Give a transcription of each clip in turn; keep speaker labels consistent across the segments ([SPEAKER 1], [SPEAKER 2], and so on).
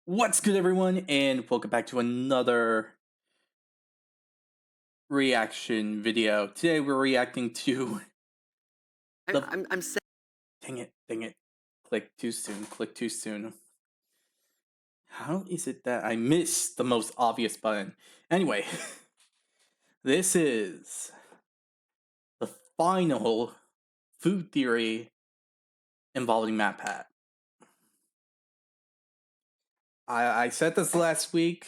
[SPEAKER 1] What's good, everyone, and welcome back to another reaction video. Today we're reacting to the...
[SPEAKER 2] I'm saying.
[SPEAKER 1] Dang it. Click too soon. How is it that I missed the most obvious button? Anyway, this is the final food theory involving MatPat. I said this last week.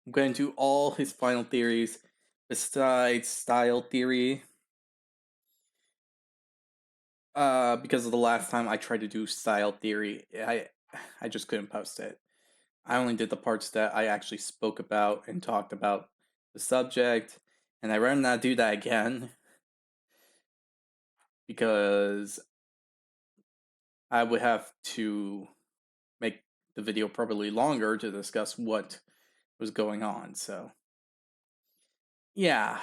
[SPEAKER 1] I'm going to do all his final theories besides style theory. Because of the last time I tried to do style theory, I just couldn't post it. I only did the parts that I actually spoke about and talked about the subject, and I rather not do that again because I would have to make the video probably longer to discuss what was going on. So yeah,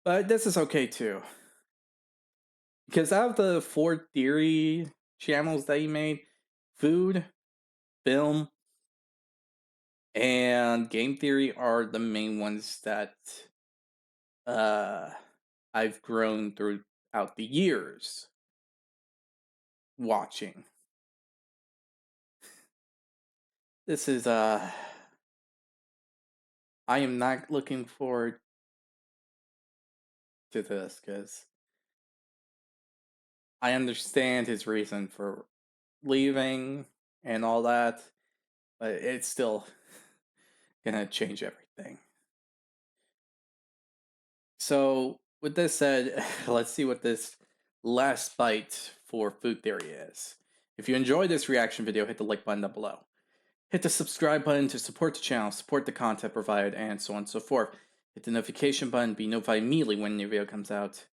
[SPEAKER 1] but this is okay too. Because out of the 4 theory channels that he made, food, film, and game theory are the main ones that I've grown throughout the years watching. This is I am not looking forward to this because I understand his reason for leaving and all that, but it's still gonna change everything. So, with this said, let's see what this last bite for food theory is. If you enjoyed this reaction video, hit the like button down below. Hit the subscribe button to support the channel, support the content provided, and so on and so forth. Hit the notification button, be notified immediately when a new video comes out.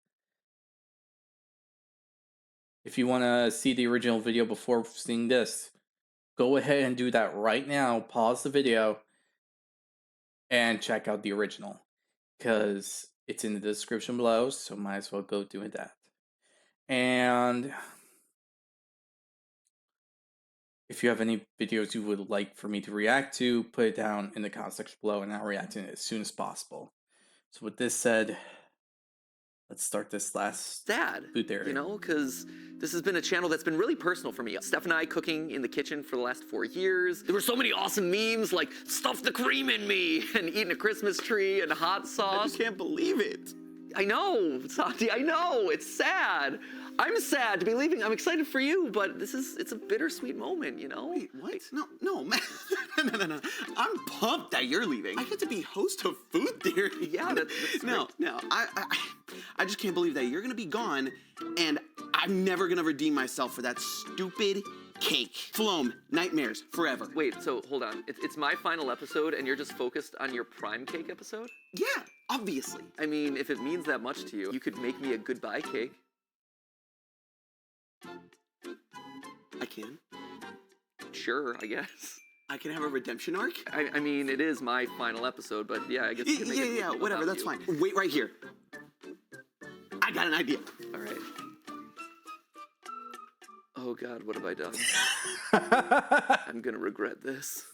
[SPEAKER 1] If you want to see the original video before seeing this, go ahead and do that right now. Pause the video and check out the original, because it's in the description below, so might as well go do that. And if you have any videos you would like for me to react to, put it down in the comment section below and I'll react to it as soon as possible. So with this said, let's start this last food theory.
[SPEAKER 2] You know, because this has been a channel that's been really personal for me. Steph and I cooking in the kitchen for the last 4 years. There were so many awesome memes like stuff the cream in me and eating a Christmas tree and hot sauce.
[SPEAKER 3] I just can't believe it.
[SPEAKER 2] I know, Sati, I know, it's sad. I'm sad to be leaving. I'm excited for you, but it's a bittersweet moment, you know?
[SPEAKER 3] Wait, what? No, man. No. I'm pumped that you're leaving. I get to be host of Food Theory.
[SPEAKER 2] Yeah, that's
[SPEAKER 3] No. I just can't believe that you're gonna be gone, and I'm never gonna redeem myself for that stupid cake. Floam, nightmares, forever.
[SPEAKER 2] Wait, so hold on. It's my final episode, and you're just focused on your prime cake episode?
[SPEAKER 3] Yeah, obviously.
[SPEAKER 2] I mean, if it means that much to you, you could make me a goodbye cake.
[SPEAKER 3] I can.
[SPEAKER 2] Sure, I guess.
[SPEAKER 3] I can have a redemption arc?
[SPEAKER 2] I mean, it is my final episode, but yeah, I guess you can make it
[SPEAKER 3] Yeah, whatever, that's fine. Wait right here. I got an idea.
[SPEAKER 2] All right. Oh God, what have I done? I'm gonna regret this.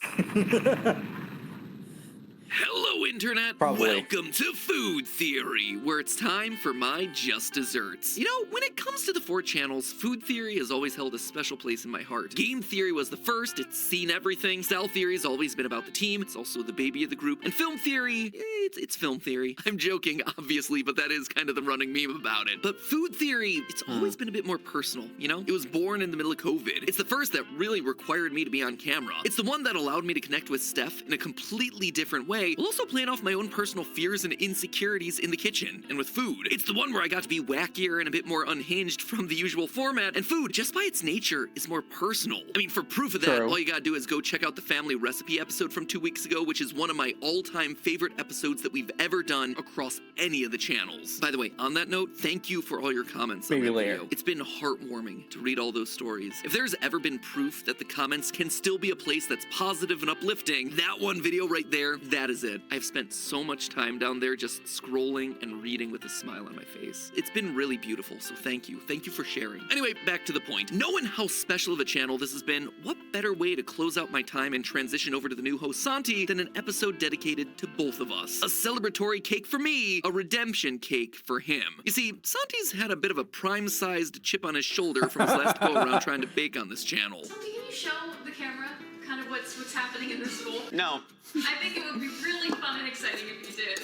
[SPEAKER 2] Hello, Internet!
[SPEAKER 1] Probably.
[SPEAKER 2] Welcome to Food Theory, where it's time for my just desserts. You know, when it comes to the 4 channels, Food Theory has always held a special place in my heart. Game Theory was the first, it's seen everything. Style Theory has always been about the team, it's also the baby of the group. And Film Theory, it's Film Theory. I'm joking, obviously, but that is kind of the running meme about it. But Food Theory, it's always been a bit more personal, you know? It was born in the middle of COVID. It's the first that really required me to be on camera. It's the one that allowed me to connect with Steph in a completely different way, while also playing off my own personal fears and insecurities in the kitchen and with food. It's the one where I got to be wackier and a bit more unhinged from the usual format, and food, just by its nature, is more personal. I mean, for proof of that, all you gotta do is go check out the family recipe episode from 2 weeks ago, which is one of my all-time favorite episodes that we've ever done across any of the channels. By the way, on that note, thank you for all your comments on that video. It's been heartwarming to read all those stories. If there's ever been proof that the comments can still be a place that's positive and uplifting, that one video right there, that is it. I've spent spent so much time down there just scrolling and reading with a smile on my face. It's been really beautiful, so thank you. Thank you for sharing. Anyway, back to the point. Knowing how special of a channel this has been, what better way to close out my time and transition over to the new host Santi than an episode dedicated to both of us? A celebratory cake for me, a redemption cake for him. You see, Santi's had a bit of a prime-sized chip on his shoulder from his last go-around trying to bake on this channel.
[SPEAKER 4] Santi, can you show the camera kind of what's happening in this school?
[SPEAKER 3] No.
[SPEAKER 4] I think it would be really fun and exciting if you did.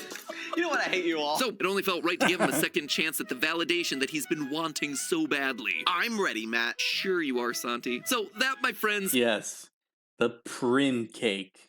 [SPEAKER 3] You know what? I hate you all.
[SPEAKER 2] So, it only felt right to give him a second chance at the validation that he's been wanting so badly.
[SPEAKER 3] I'm ready, Matt.
[SPEAKER 2] Sure you are, Santi. So, that, my friends,
[SPEAKER 1] Yes, the prim cake.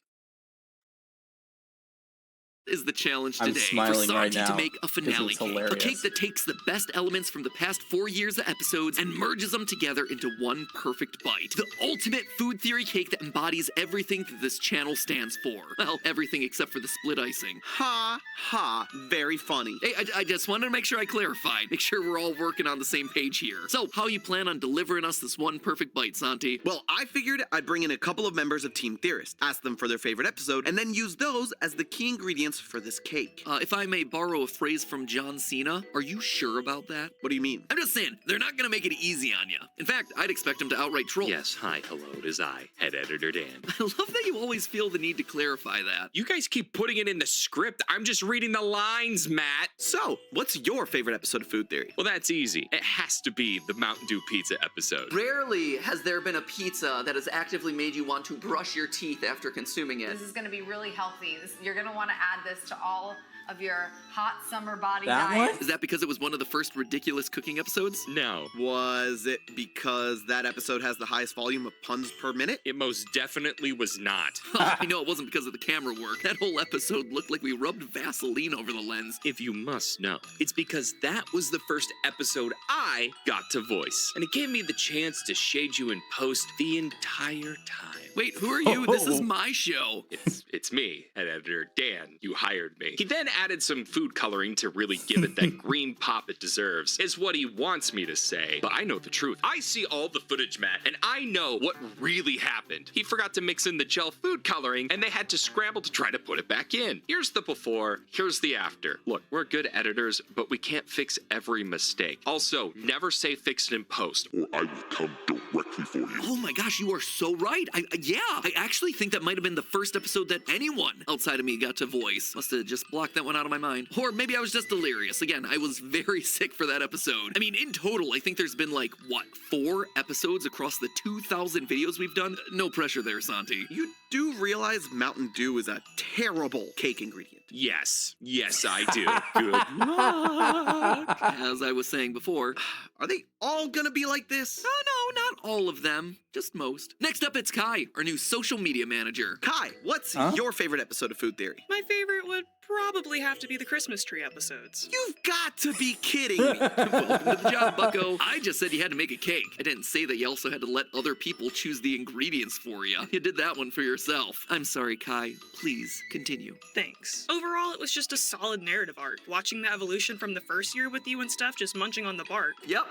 [SPEAKER 2] is the challenge
[SPEAKER 1] I'm
[SPEAKER 2] today for
[SPEAKER 1] smiling right
[SPEAKER 2] Santi to
[SPEAKER 1] now
[SPEAKER 2] make a
[SPEAKER 1] 'cause
[SPEAKER 2] finale
[SPEAKER 1] it's
[SPEAKER 2] cake. A
[SPEAKER 1] hilarious.
[SPEAKER 2] cake that takes the best elements from the past 4 years of episodes and merges them together into one perfect bite. The ultimate food theory cake that embodies everything that this channel stands for. Well, everything except for the split icing.
[SPEAKER 3] Ha ha. Very funny.
[SPEAKER 2] Hey, I just wanted to make sure I clarified. Make sure we're all working on the same page here. So, how you plan on delivering us this one perfect bite, Santi?
[SPEAKER 3] Well, I figured I'd bring in a couple of members of Team Theorist, ask them for their favorite episode, and then use those as the key ingredients for this cake.
[SPEAKER 2] If I may borrow a phrase from John Cena, are you sure about that?
[SPEAKER 3] What do you mean?
[SPEAKER 2] I'm just saying, they're not gonna make it easy on you. In fact, I'd expect them to outright troll.
[SPEAKER 5] Yes, hi, hello, it is I, head editor Dan.
[SPEAKER 2] I love that you always feel the need to clarify that.
[SPEAKER 5] You guys keep putting it in the script. I'm just reading the lines, Matt.
[SPEAKER 3] So, what's your favorite episode of Food Theory?
[SPEAKER 5] Well, that's easy. It has to be the Mountain Dew pizza episode.
[SPEAKER 2] Rarely has there been a pizza that has actively made you want to brush your teeth after consuming it.
[SPEAKER 6] This is going to be really healthy. You're going to want to add this to all of your hot summer body
[SPEAKER 1] That
[SPEAKER 6] diet.
[SPEAKER 1] one?
[SPEAKER 2] Is that because it was one of the first ridiculous cooking episodes?
[SPEAKER 5] No,
[SPEAKER 3] Was it because that episode has the highest volume of puns per minute?
[SPEAKER 5] it most definitely was not.
[SPEAKER 2] I know it wasn't because of the camera work. That whole episode looked like we rubbed Vaseline over the lens.
[SPEAKER 5] If you must know, it's because that was the first episode I got to voice. And it gave me the chance to shade you in post the entire time.
[SPEAKER 2] Wait, who are you? This is my show.
[SPEAKER 5] It's me, head editor Dan. You hired me. He then added some food coloring to really give it that green pop it deserves, is what he wants me to say. But I know the truth. I see all the footage, Matt, and I know what really happened. He forgot to mix in the gel food coloring, and they had to scramble to try to put it back in. Here's the before, here's the after. Look, we're good editors, but we can't fix every mistake. Also, never say fix it in post, or I will come directly for you.
[SPEAKER 2] Oh my gosh, you are so right. I actually think that might have been the first episode that anyone outside of me got to voice. Must have just blocked that one out of my mind. Or maybe I was just delirious. Again, I was very sick for that episode. I mean, in total, I think there's been like, what, 4 episodes across the 2,000 videos we've done? No pressure there, Santi.
[SPEAKER 3] You do realize Mountain Dew is a terrible cake ingredient.
[SPEAKER 5] Yes, I do. Good luck.
[SPEAKER 2] As I was saying before,
[SPEAKER 3] Are they all gonna be like this?
[SPEAKER 2] oh no, not all of them, just most. Next up, it's Kai, our new social media manager.
[SPEAKER 3] Kai, what's
[SPEAKER 1] Huh?
[SPEAKER 3] your favorite episode of Food Theory?
[SPEAKER 7] My favorite would probably have to be the Christmas tree episodes.
[SPEAKER 3] You've got to be kidding me.
[SPEAKER 2] Welcome to the job, bucko. I just said you had to make a cake. I didn't say that you also had to let other people choose the ingredients for you. You did that one for yourself. I'm sorry, Kai. Please, continue.
[SPEAKER 7] Thanks. Overall, it was just a solid narrative arc. Watching the evolution from the first year with you and Steph just munching on the bark.
[SPEAKER 2] Yep,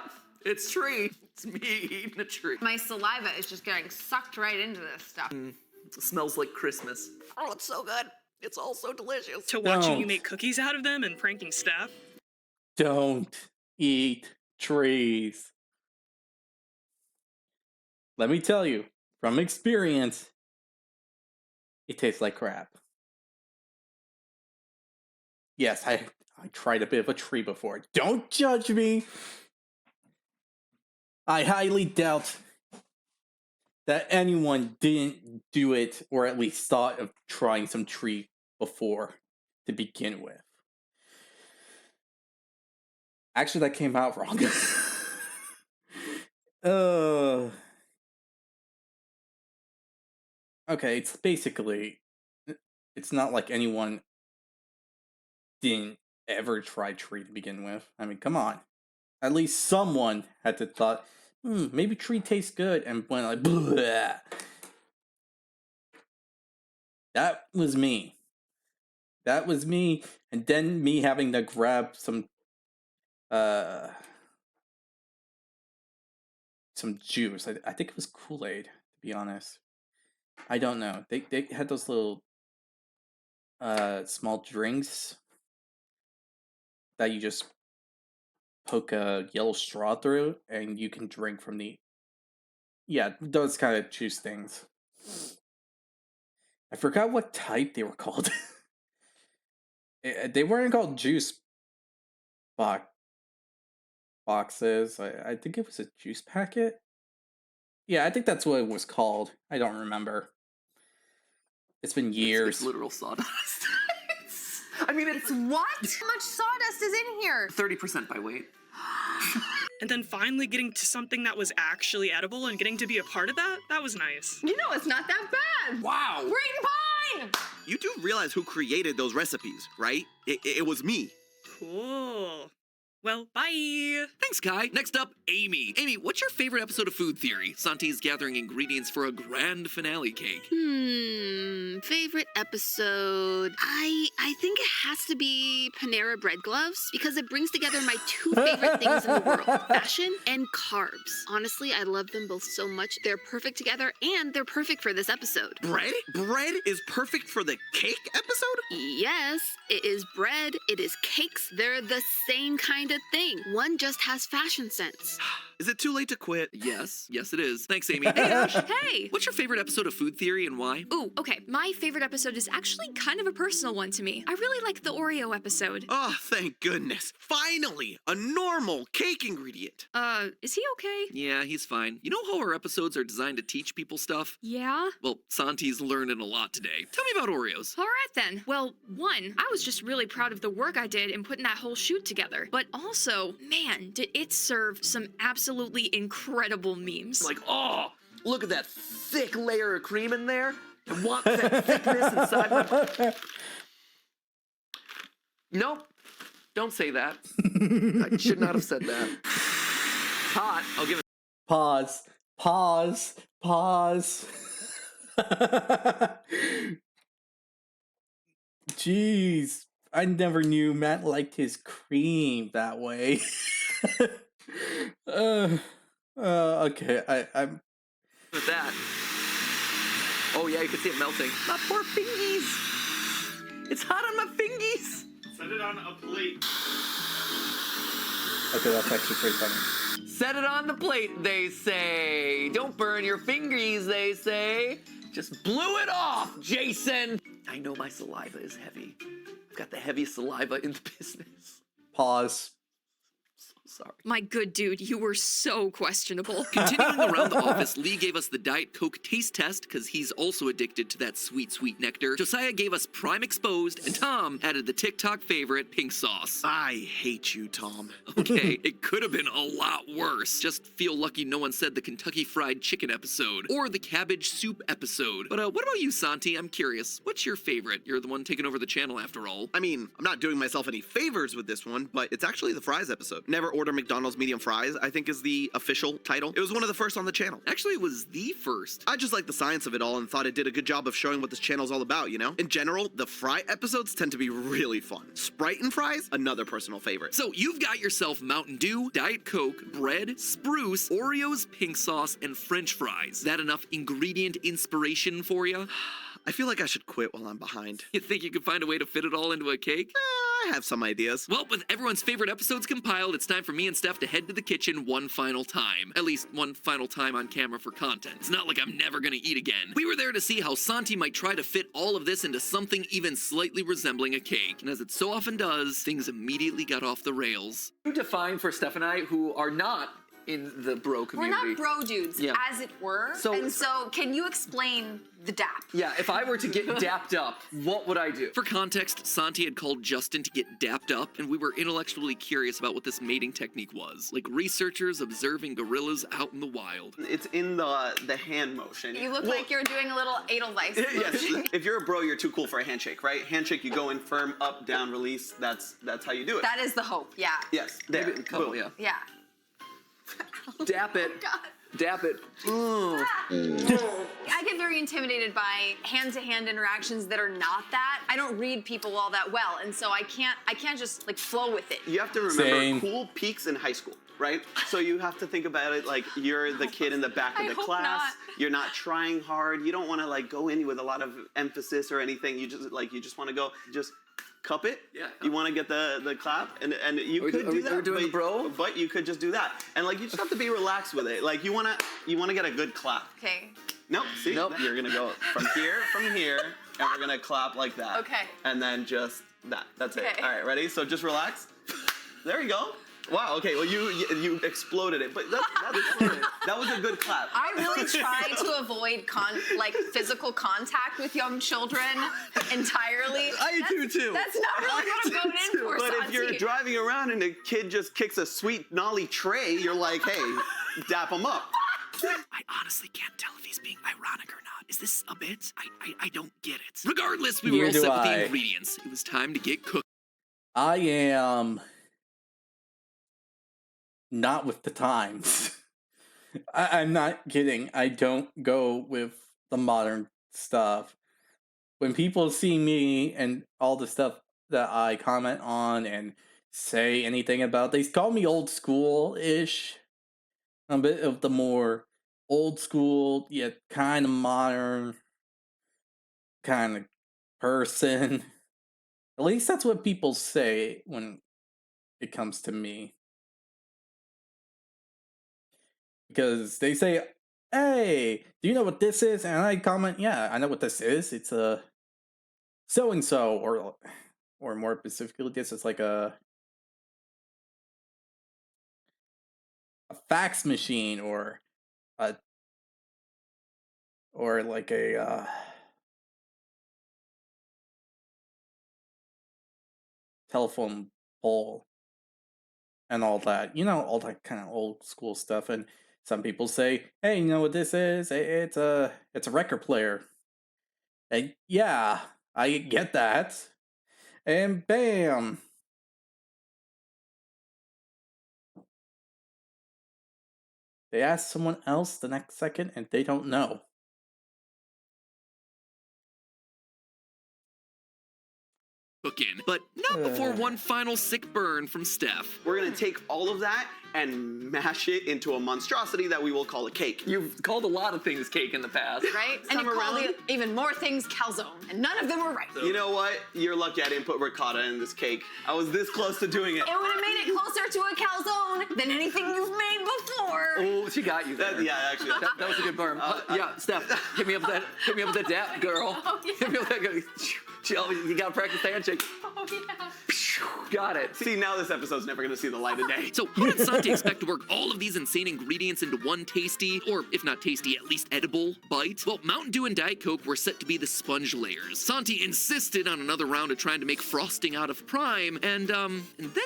[SPEAKER 2] it's tree. It's me eating a tree.
[SPEAKER 6] My saliva is just getting sucked right into this stuff.
[SPEAKER 2] It smells like Christmas. Oh, it's so good. It's all so delicious.
[SPEAKER 7] To watching you
[SPEAKER 1] Don't.
[SPEAKER 7] make cookies out of them and pranking Steph.
[SPEAKER 1] Don't eat trees. Let me tell you, from experience, it tastes like crap. Yes, I tried a bit of a tree before. Don't judge me. I highly doubt that anyone didn't do it or at least thought of trying some tree before to begin with. Actually, that came out wrong. Okay, it's basically, it's not like anyone didn't ever try tree to begin with. I mean, come on. At least someone had to thought, maybe tree tastes good, and went like, bleh. That was me. That was me, and then me having to grab some juice. I think it was Kool-Aid, to be honest. I don't know. They had those little small drinks that you just poke a yellow straw through, and you can drink from the. Yeah, those kind of juice things. I forgot what type they were called. They weren't called juice boxes. I think it was a juice packet. Yeah, I think that's what it was called. I don't remember. It's been years.
[SPEAKER 2] It's literal sawdust. I mean, it's
[SPEAKER 6] What? How much sawdust is in here?
[SPEAKER 2] 30% by weight.
[SPEAKER 7] And then finally getting to something that was actually edible and getting to be a part of that, that was nice.
[SPEAKER 6] You know, it's not that bad.
[SPEAKER 3] Wow.
[SPEAKER 6] Green pine!
[SPEAKER 3] You do realize who created those recipes, right? It was me.
[SPEAKER 7] Cool. Well, bye.
[SPEAKER 2] Thanks, Kai. Next up, Amy. Amy, what's your favorite episode of Food Theory? Santi's gathering ingredients for a grand finale cake.
[SPEAKER 8] Favorite episode. I think it has to be Panera Bread Gloves because it brings together my two favorite things in the world, fashion and carbs. Honestly, I love them both so much. They're perfect together and they're perfect for this episode.
[SPEAKER 3] Bread? Bread is perfect for the cake episode?
[SPEAKER 8] Yes, it is bread, it is cakes. They're the same kind of thing. One just has fashion sense.
[SPEAKER 3] Is it too late to quit?
[SPEAKER 2] Yes, it is. Thanks, Amy. Hey, Ash.
[SPEAKER 9] Hey!
[SPEAKER 2] What's your favorite episode of Food Theory and why?
[SPEAKER 9] Ooh, okay. My favorite episode is actually kind of a personal one to me. I really like the Oreo episode.
[SPEAKER 3] Oh, thank goodness. Finally, a normal cake ingredient.
[SPEAKER 9] Is he okay?
[SPEAKER 2] Yeah, he's fine. You know how our episodes are designed to teach people stuff?
[SPEAKER 9] Yeah?
[SPEAKER 2] Well, Santi's learning a lot today. Tell me about Oreos.
[SPEAKER 9] All right then. Well, one, I was just really proud of the work I did in putting that whole shoot together. But also, man, did it serve some absolutely incredible memes.
[SPEAKER 2] Like, oh, look at that thick layer of cream in there. I want that thickness inside my... Nope. Don't say that. I should not have said that. Hot. I'll give it.
[SPEAKER 1] Pause. Jeez, I never knew Matt liked his cream that way. Okay, I'm.
[SPEAKER 2] With that. Oh yeah, you can see it melting. My poor fingies. It's hot on my fingies.
[SPEAKER 10] Set it on a plate.
[SPEAKER 1] Okay, that's actually pretty funny.
[SPEAKER 2] Set it on the plate, they say. Don't burn your fingies, they say. Just blew it off, Jason. I know my saliva is heavy. I've got the heaviest saliva in the business.
[SPEAKER 1] Pause.
[SPEAKER 2] Sorry.
[SPEAKER 9] My good dude, you were so questionable.
[SPEAKER 2] Continuing around the office, Lee gave us the Diet Coke taste test because he's also addicted to that sweet, sweet nectar. Josiah gave us Prime Exposed, and Tom added the TikTok favorite, pink sauce.
[SPEAKER 3] I hate you, Tom.
[SPEAKER 2] Okay, it could have been a lot worse. Just feel lucky no one said the Kentucky Fried Chicken episode or the cabbage soup episode. But what about you, Santi? I'm curious. What's your favorite? You're the one taking over the channel after all.
[SPEAKER 3] I mean, I'm not doing myself any favors with this one, but it's actually the fries episode. Never order McDonald's medium fries, I think is the official title. It was one of the first on the channel.
[SPEAKER 2] Actually, it was the first.
[SPEAKER 3] I just like the science of it all and thought it did a good job of showing what this channel's all about, you know? In general, the fry episodes tend to be really fun. Sprite and fries, another personal favorite.
[SPEAKER 2] So you've got yourself Mountain Dew, Diet Coke, bread, spruce, Oreos, pink sauce, and French fries. That enough ingredient inspiration for you?
[SPEAKER 3] I feel like I should quit while I'm behind.
[SPEAKER 2] You think you could find a way to fit it all into a cake?
[SPEAKER 3] I have some ideas.
[SPEAKER 2] Well, with everyone's favorite episodes compiled, it's time for me and Steph to head to the kitchen one final time. At least one final time on camera for content. It's not like I'm never gonna eat again. We were there to see how Santi might try to fit all of this into something even slightly resembling a cake. And as it so often does, things immediately got off the rails. You define for Steph and I, who are not in the bro community.
[SPEAKER 6] We're not bro dudes,
[SPEAKER 2] Yeah.
[SPEAKER 6] as it were.
[SPEAKER 2] So-
[SPEAKER 6] and so, can you explain the dap?
[SPEAKER 2] Yeah, if I were to get dapped up, what would I do? For context, Santi had called Justin to get dapped up, and we were intellectually curious about what this mating technique was. Like researchers observing gorillas out in the wild.
[SPEAKER 3] It's in the hand motion.
[SPEAKER 6] You look like you're doing a little Edelweiss.
[SPEAKER 3] Yes. If you're a bro, you're too cool for a handshake, right? Handshake, you go in firm, up, down, release. That's how you do it.
[SPEAKER 6] That is the hope, yeah.
[SPEAKER 3] Yes. There.
[SPEAKER 2] Maybe a couple,
[SPEAKER 3] Boom.
[SPEAKER 2] yeah.
[SPEAKER 6] Yeah.
[SPEAKER 2] Dap it.
[SPEAKER 6] God.
[SPEAKER 2] Dap it. Ooh.
[SPEAKER 6] I get very intimidated by hand-to-hand interactions that are not that. I don't read people all that well, and so I can't just like flow with it.
[SPEAKER 3] You have to remember,
[SPEAKER 1] Same.
[SPEAKER 3] cool peaks in high school. right? So you have to think about it like you're the kid in the back of
[SPEAKER 6] I
[SPEAKER 3] the
[SPEAKER 6] hope
[SPEAKER 3] class.
[SPEAKER 6] not.
[SPEAKER 3] You're not trying hard. You don't want to like go in with a lot of emphasis or anything. You just want to go just cup it.
[SPEAKER 2] Yeah.
[SPEAKER 3] You want to get the clap, and you could do that.
[SPEAKER 2] Are we doing the bro?
[SPEAKER 3] But you could just do that, and like you just have to be relaxed with it. Like you wanna get a good clap.
[SPEAKER 6] Okay.
[SPEAKER 3] Nope. See, you're gonna go from here, and we're gonna clap like that.
[SPEAKER 6] Okay.
[SPEAKER 3] And then just that. That's it.
[SPEAKER 6] Okay.
[SPEAKER 3] All right, ready? So just relax. There you go. Wow. Okay. Well, you exploded it, but that was a good clap.
[SPEAKER 6] I really try to avoid physical contact with young children entirely.
[SPEAKER 3] I do too.
[SPEAKER 6] That's not really what I'm going in for,
[SPEAKER 3] But if
[SPEAKER 6] Santi.
[SPEAKER 3] you're driving around and a kid just kicks a sweet nolly tray, you're like, hey, dap him up.
[SPEAKER 2] I honestly can't tell if he's being ironic or not. Is this a bit? I don't get it. Regardless, we were all
[SPEAKER 1] Neither
[SPEAKER 2] set
[SPEAKER 1] do
[SPEAKER 2] with the
[SPEAKER 1] I.
[SPEAKER 2] ingredients. It was time to get cooked.
[SPEAKER 1] I am not with the times. I'm not kidding. I don't go with the modern stuff. When people see me and all the stuff that I comment on and say anything about, they call me old school-ish. A bit of the more old school, yet kind of modern kind of person. At least that's what people say when it comes to me. Because they say, hey, do you know what this is? And I comment, yeah, I know what this is. It's a so-and-so, or more specifically, this is like a fax machine, or like a telephone pole and all that. You know, all that kind of old school stuff. And some people say, hey, you know what this is? It's a record player. And yeah, I get that. And bam. They ask someone else the next second and they don't know.
[SPEAKER 2] Cook in, but not before one final sick burn from Steph.
[SPEAKER 3] We're gonna take all of that and mash it into a monstrosity that we will call a cake.
[SPEAKER 2] You've called a lot of things cake in the past.
[SPEAKER 6] Right? And you called even more things calzone, and none of them were right.
[SPEAKER 3] You know what? You're lucky I didn't put ricotta in this cake. I was this close to doing it.
[SPEAKER 6] It would have made it closer to a calzone than anything you've made before.
[SPEAKER 2] Oh, she got you there.
[SPEAKER 3] Yeah, actually.
[SPEAKER 2] That was a good burn. Yeah, Steph, hit me up with that dap, girl.
[SPEAKER 6] Oh, yeah.
[SPEAKER 2] Hit me up with that girl. You gotta practice the handshake.
[SPEAKER 6] Oh, yeah.
[SPEAKER 2] Got it.
[SPEAKER 3] See, now this episode's never gonna see the light of day.
[SPEAKER 2] So how did Santi expect to work all of these insane ingredients into one tasty, or if not tasty, at least edible, bite? Well, Mountain Dew and Diet Coke were set to be the sponge layers. Santi insisted on another round of trying to make frosting out of Prime, and then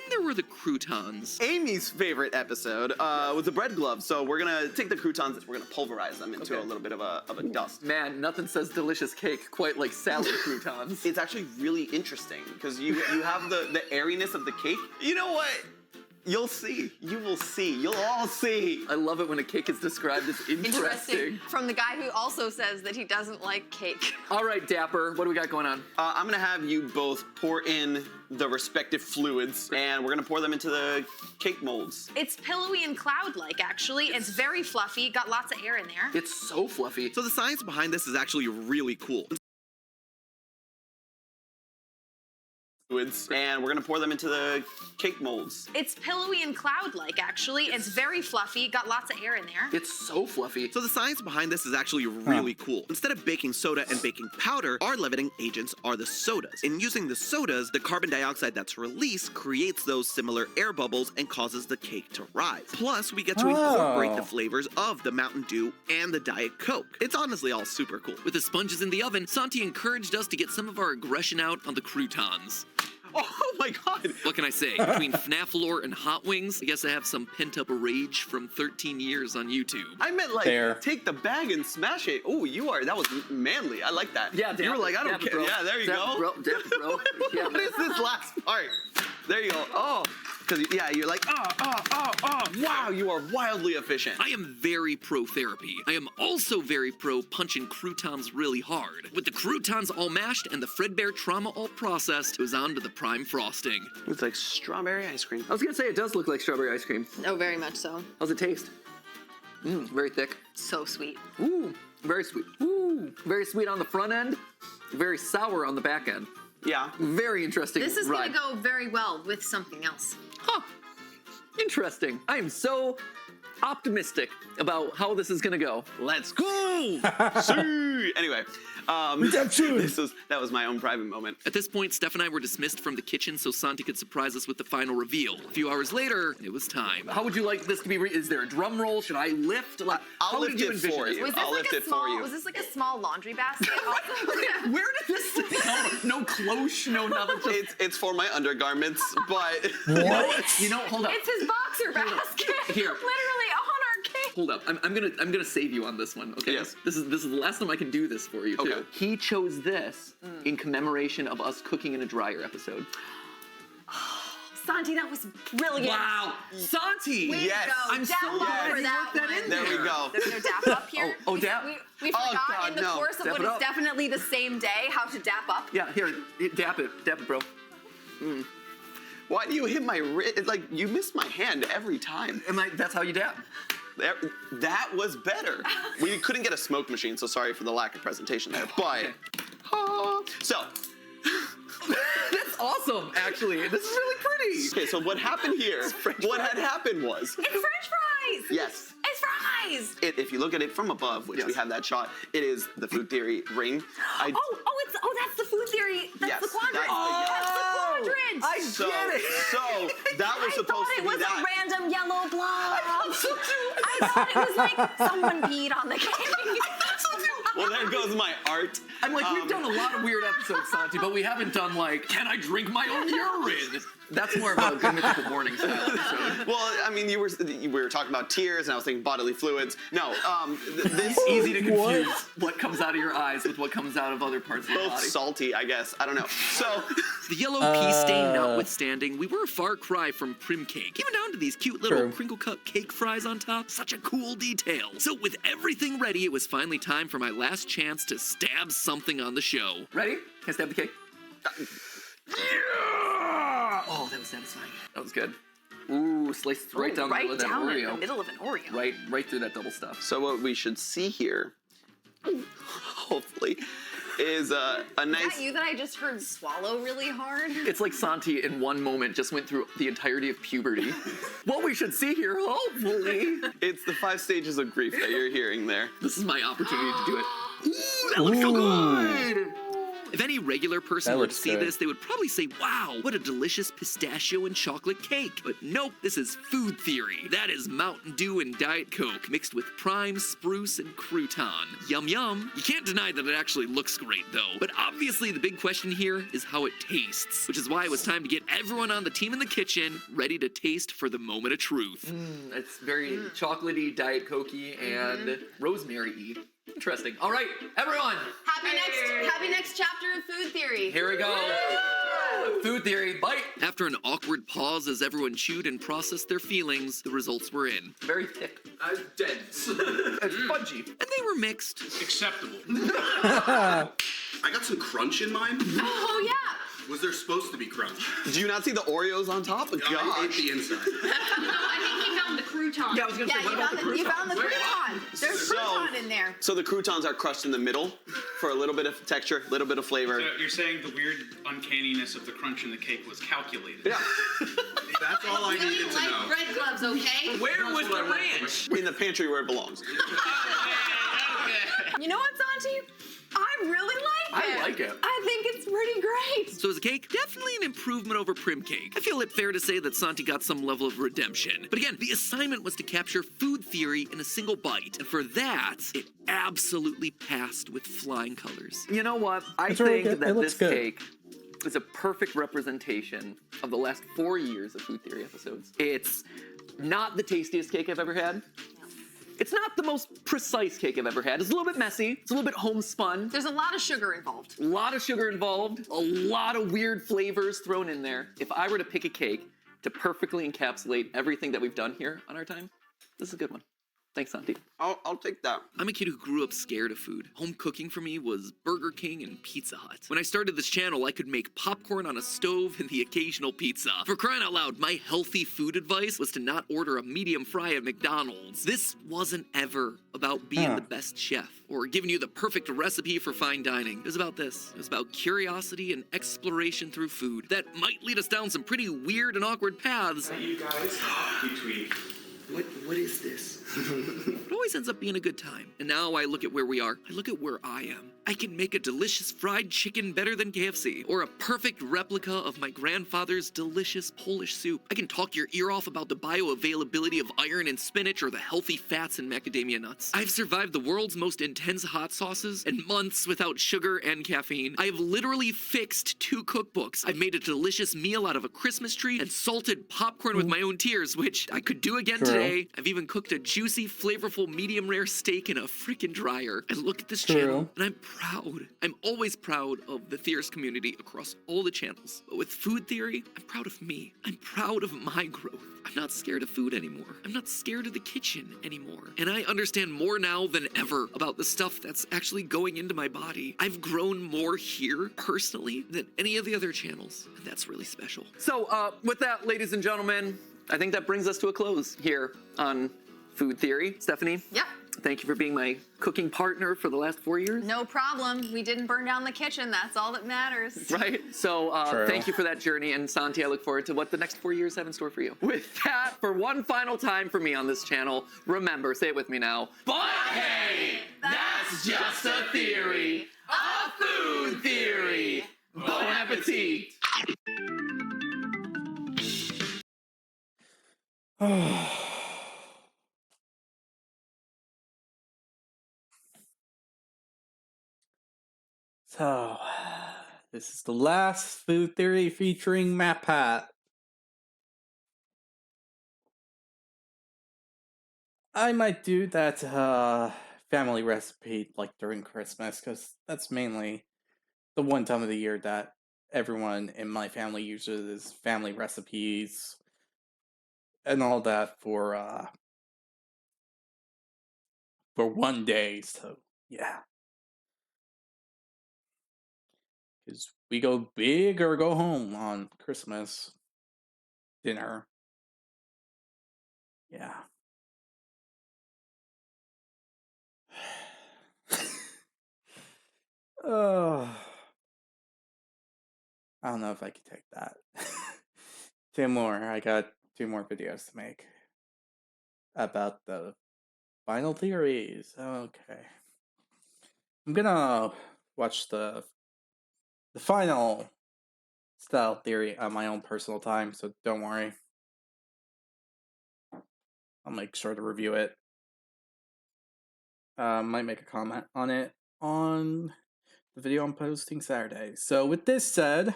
[SPEAKER 2] there were the croutons.
[SPEAKER 3] Amy's favorite episode was the bread gloves. So we're gonna take the croutons, we're gonna pulverize them into a little bit of a dust.
[SPEAKER 2] Man, nothing says delicious cake quite like salad croutons.
[SPEAKER 3] It's actually really interesting because you have the airiness of the cake. You know what? You'll see. You will see. You'll all see.
[SPEAKER 2] I love it when a cake is described as interesting.
[SPEAKER 6] From the guy who also says that he doesn't like cake.
[SPEAKER 2] All right, Dapper, what do we got going on?
[SPEAKER 3] I'm gonna have you both pour in the respective fluids, and we're gonna pour them into the cake molds.
[SPEAKER 6] It's pillowy and cloud-like, actually. It's very fluffy, got lots of air in there.
[SPEAKER 2] It's so fluffy.
[SPEAKER 3] So the science behind this is actually really cool. And we're gonna pour them into the cake molds.
[SPEAKER 6] It's pillowy and cloud-like, actually. It's very fluffy, got lots of air in there.
[SPEAKER 2] It's so fluffy.
[SPEAKER 3] So the science behind this is actually really cool. Instead of baking soda and baking powder, our leavening agents are the sodas. In using the sodas, the carbon dioxide that's released creates those similar air bubbles and causes the cake to rise. Plus, we get to incorporate the flavors of the Mountain Dew and the Diet Coke. It's honestly all super cool.
[SPEAKER 2] With the sponges in the oven, Santi encouraged us to get some of our aggression out on the croutons.
[SPEAKER 3] Oh my god!
[SPEAKER 2] What can I say? Between FNAF lore and hot wings, I guess I have some pent-up rage from 13 years on YouTube.
[SPEAKER 3] I meant like, take the bag and smash it. Oh, that was manly. I like that.
[SPEAKER 2] Yeah,
[SPEAKER 3] you were like, I don't care.
[SPEAKER 2] Bro.
[SPEAKER 3] Yeah, there you go.
[SPEAKER 2] Bro. Yeah,
[SPEAKER 3] what is this last part? There you go. Oh, Because yeah, you're like, wow, you are wildly efficient.
[SPEAKER 2] I am very pro therapy. I am also very pro punching croutons really hard. With the croutons all mashed and the Fredbear trauma all processed, it was on to the prime frosting.
[SPEAKER 3] It's like strawberry ice cream.
[SPEAKER 10] I was gonna say it does look like strawberry ice cream.
[SPEAKER 6] Oh, very much so.
[SPEAKER 10] How's it taste? Very thick.
[SPEAKER 6] So sweet.
[SPEAKER 10] Ooh, very sweet. Ooh, very sweet on the front end. Very sour on the back end.
[SPEAKER 3] Yeah.
[SPEAKER 10] Very interesting.
[SPEAKER 6] This is
[SPEAKER 10] ride.
[SPEAKER 6] gonna go very well with something else.
[SPEAKER 10] Huh. Interesting. I am so optimistic about how this is gonna go.
[SPEAKER 3] Let's go. See. Anyway, that was my own private moment.
[SPEAKER 2] At this point, Steph and I were dismissed from the kitchen so Santi could surprise us with the final reveal. A few hours later, it was time.
[SPEAKER 10] How would you like this to be? Is there a drum roll? Should I lift? Like,
[SPEAKER 3] I'll
[SPEAKER 10] how
[SPEAKER 3] lift
[SPEAKER 10] did you
[SPEAKER 3] it
[SPEAKER 10] envision
[SPEAKER 3] for
[SPEAKER 10] this?
[SPEAKER 3] you.
[SPEAKER 6] Was this
[SPEAKER 3] I'll
[SPEAKER 6] like
[SPEAKER 3] lift
[SPEAKER 6] a
[SPEAKER 3] it for
[SPEAKER 6] small?
[SPEAKER 3] you.
[SPEAKER 6] Was this like a small laundry basket?
[SPEAKER 10] Where did this? No cloche, no nothing.
[SPEAKER 3] It's for my undergarments, but
[SPEAKER 10] You know, hold up.
[SPEAKER 6] It's his boxer basket.
[SPEAKER 10] Here.
[SPEAKER 6] Literally on our cake.
[SPEAKER 10] Hold up. I'm gonna save you on this one. Okay.
[SPEAKER 3] Yes.
[SPEAKER 10] This is the last time I can do this for you too.
[SPEAKER 3] Okay.
[SPEAKER 10] He chose this in commemoration of us cooking in a dryer episode.
[SPEAKER 6] Santi, that was brilliant.
[SPEAKER 10] Wow, Santi.
[SPEAKER 6] Way
[SPEAKER 3] Yes.
[SPEAKER 6] to go.
[SPEAKER 10] I'm so
[SPEAKER 6] Dap up
[SPEAKER 10] glad
[SPEAKER 6] for
[SPEAKER 10] you
[SPEAKER 6] that
[SPEAKER 10] worked that
[SPEAKER 6] one.
[SPEAKER 10] in
[SPEAKER 3] there we go.
[SPEAKER 6] There's no dap up here.
[SPEAKER 10] Oh, dap.
[SPEAKER 6] We
[SPEAKER 3] Oh,
[SPEAKER 6] forgot
[SPEAKER 3] God,
[SPEAKER 6] in the
[SPEAKER 3] no.
[SPEAKER 6] course of
[SPEAKER 10] Dap
[SPEAKER 6] what
[SPEAKER 10] it
[SPEAKER 6] is
[SPEAKER 10] up.
[SPEAKER 6] definitely the same day how to dap up.
[SPEAKER 10] Yeah, here, dap it, bro.
[SPEAKER 3] Why do you hit my wrist? Like you miss my hand every time.
[SPEAKER 10] That's how you dap.
[SPEAKER 3] That was better. We couldn't get a smoke machine, so sorry for the lack of presentation there. But so
[SPEAKER 10] That's awesome, actually. This is really pretty.
[SPEAKER 3] okay, so what happened here? What had happened was
[SPEAKER 6] It's French fries.
[SPEAKER 3] yes.
[SPEAKER 6] It's fries.
[SPEAKER 3] If you look at it from above, which we
[SPEAKER 10] Yes.
[SPEAKER 3] have that shot, it is the food theory ring.
[SPEAKER 6] That's the food theory. That's
[SPEAKER 3] Yes,
[SPEAKER 6] the quadrant.
[SPEAKER 3] that's
[SPEAKER 6] That's the quadrant.
[SPEAKER 10] I
[SPEAKER 3] So,
[SPEAKER 10] get it.
[SPEAKER 3] so that was
[SPEAKER 6] I
[SPEAKER 3] supposed
[SPEAKER 6] thought
[SPEAKER 3] to
[SPEAKER 6] it
[SPEAKER 3] be
[SPEAKER 6] was
[SPEAKER 3] that.
[SPEAKER 6] a random yellow blob. I thought it was like someone peed on the cake.
[SPEAKER 3] Well, there goes my art.
[SPEAKER 10] I'm like, we've done a lot of weird episodes, Santi, but we haven't done like, can I drink my own urine? That's more of a Good Mythical Morning style episode.
[SPEAKER 3] Well, I mean, we were talking about tears, and I was thinking bodily fluids. No, this
[SPEAKER 10] Easy to confuse what comes out of your eyes with what comes out of other parts of the
[SPEAKER 3] both
[SPEAKER 10] body.
[SPEAKER 3] salty, I guess. I don't know. So
[SPEAKER 2] The yellow pea stain notwithstanding, we were a far cry from prim cake. Even down to these cute little
[SPEAKER 1] True.
[SPEAKER 2] crinkle cut cake fries on top. Such a cool detail. So with everything ready, it was finally time for my last chance to stab something on the show.
[SPEAKER 10] Ready? Can I stab the cake? Oh, that was satisfying. That was good. Ooh, sliced right down the middle of that
[SPEAKER 6] down in
[SPEAKER 10] Oreo.
[SPEAKER 6] the middle of an Oreo.
[SPEAKER 10] Right through that double stuff.
[SPEAKER 3] So what we should see here, hopefully, is a
[SPEAKER 6] Is
[SPEAKER 3] nice.
[SPEAKER 6] that you that I just heard swallow really hard?
[SPEAKER 10] It's like Santi in one moment just went through the entirety of puberty. What we should see here, hopefully.
[SPEAKER 3] It's the 5 stages of grief that you're hearing there.
[SPEAKER 10] This is my opportunity to do it. Ooh, that looks so good.
[SPEAKER 2] If any regular person
[SPEAKER 1] That
[SPEAKER 2] were to
[SPEAKER 1] looks
[SPEAKER 2] see
[SPEAKER 1] good.
[SPEAKER 2] this, they would probably say, wow, what a delicious pistachio and chocolate cake. But nope, this is food theory. That is Mountain Dew and Diet Coke mixed with prime, spruce, and crouton. Yum yum. You can't deny that it actually looks great though. But obviously the big question here is how it tastes, which is why it was time to get everyone on the team in the kitchen ready to taste for the moment of truth.
[SPEAKER 10] It's very chocolatey, Diet Cokey, and rosemary-y. Interesting. All right, everyone,
[SPEAKER 6] Happy next chapter of food theory.
[SPEAKER 10] here we go. Food theory, bite.
[SPEAKER 2] After an awkward pause as everyone chewed and processed their feelings, the results were in.
[SPEAKER 10] Very thick.
[SPEAKER 5] Dense.
[SPEAKER 10] It's spongy.
[SPEAKER 2] And they were mixed.
[SPEAKER 11] Acceptable. I got some crunch in mine.
[SPEAKER 6] Oh yeah.
[SPEAKER 11] Was there supposed to be crunch?
[SPEAKER 3] Do you not see the Oreos on top?
[SPEAKER 11] I ate
[SPEAKER 3] Gosh.
[SPEAKER 11] the inside.
[SPEAKER 4] No, I think he found the crouton.
[SPEAKER 10] Yeah, I was gonna
[SPEAKER 6] Yeah,
[SPEAKER 10] say, what about the
[SPEAKER 6] you
[SPEAKER 10] crouton?
[SPEAKER 6] found the crouton. There's
[SPEAKER 3] So-
[SPEAKER 6] crouton in there.
[SPEAKER 3] So the croutons are crushed in the middle for a little bit of texture, a little bit of flavor.
[SPEAKER 11] So you're saying the weird uncanniness of the crunch in the cake was calculated?
[SPEAKER 3] Yeah.
[SPEAKER 11] That's all I needed to know.
[SPEAKER 4] bread gloves, okay?
[SPEAKER 2] Where was the ranch?
[SPEAKER 3] In the pantry where it belongs.
[SPEAKER 6] You know what, Santi? I really like it.
[SPEAKER 10] I like it.
[SPEAKER 6] I think it's pretty great.
[SPEAKER 2] So as a cake, definitely an improvement over Prim Cake. I feel it fair to say that Santi got some level of redemption. But again, the assignment was to capture food theory in a single bite. And for that, it absolutely passed with flying colors.
[SPEAKER 10] You know what? I
[SPEAKER 1] It's really
[SPEAKER 10] think
[SPEAKER 1] good. It
[SPEAKER 10] that
[SPEAKER 1] looks
[SPEAKER 10] this
[SPEAKER 1] good.
[SPEAKER 10] cake is a perfect representation of the last 4 years of Food Theory episodes. It's not the tastiest cake I've ever had. It's not the most precise cake I've ever had. It's a little bit messy. It's a little bit homespun.
[SPEAKER 6] There's a lot of sugar involved.
[SPEAKER 10] A lot of sugar involved. A lot of weird flavors thrown in there. If I were to pick a cake to perfectly encapsulate everything that we've done here on our time, this is a good one. Thanks, Santi.
[SPEAKER 3] I'll take that.
[SPEAKER 2] I'm a kid who grew up scared of food. Home cooking for me was Burger King and Pizza Hut. When I started this channel, I could make popcorn on a stove and the occasional pizza. For crying out loud, my healthy food advice was to not order a medium fry at McDonald's. This wasn't ever about being the best chef or giving you the perfect recipe for fine dining. It was about this. It was about curiosity and exploration through food that might lead us down some pretty weird and awkward paths.
[SPEAKER 11] You guys, between. What is this?
[SPEAKER 2] It always ends up being a good time. And now I look at where we are. I look at where I am. I can make a delicious fried chicken better than KFC, or a perfect replica of my grandfather's delicious Polish soup. I can talk your ear off about the bioavailability of iron in spinach or the healthy fats in macadamia nuts. I've survived the world's most intense hot sauces and months without sugar and caffeine. I have literally fixed 2 cookbooks. I've made a delicious meal out of a Christmas tree and salted popcorn with my own tears, which I could do again today. I've even cooked a juicy, flavorful, medium rare steak in a freaking dryer. I look at this channel and I'm proud. I'm always proud of the theorist community across all the channels. But with food theory, I'm proud of me. I'm proud of my growth. I'm not scared of food anymore. I'm not scared of the kitchen anymore. And I understand more now than ever about the stuff that's actually going into my body. I've grown more here personally than any of the other channels. And that's really special.
[SPEAKER 10] So with that, ladies and gentlemen, I think that brings us to a close here on Food Theory. Stephanie?
[SPEAKER 6] Yep.
[SPEAKER 10] Thank you for being my cooking partner for the last 4 years.
[SPEAKER 6] No problem. We didn't burn down the kitchen. That's all that matters.
[SPEAKER 10] Right? So thank you for that journey. And Santi, I look forward to what the next 4 years have in store for you. With that, for one final time for me on this channel, remember, say it with me now. But hey, that's just a theory. A food theory. Bon appetit.
[SPEAKER 1] So, this is the last food theory featuring MatPat. I might do that family recipe like during Christmas, because that's mainly the one time of the year that everyone in my family uses family recipes and all that for one day. So yeah, because we go big or go home on Christmas dinner. Yeah. Oh, I don't know if I can take that. 2 more. I got 2 more videos to make about the final theories. Okay. I'm gonna watch the final style theory on my own personal time, so don't worry. I'll make sure to review it. Might make a comment on it on the video I'm posting Saturday. So with this said,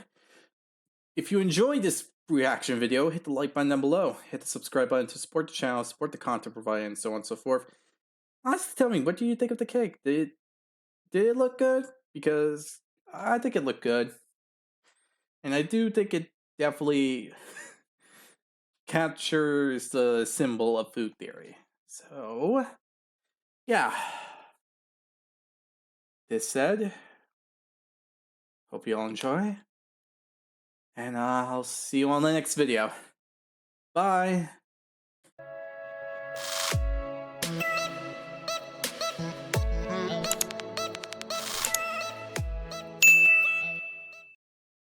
[SPEAKER 1] if you enjoyed this reaction video, hit the like button down below. Hit the subscribe button to support the channel, support the content provided, and so on and so forth. Honestly, tell me, what do you think of the cake? Did it look good? Because I think it looked good. And I do think it definitely captures the symbol of food theory. So, yeah. This said, hope you all enjoy. And I'll see you on the next video. Bye.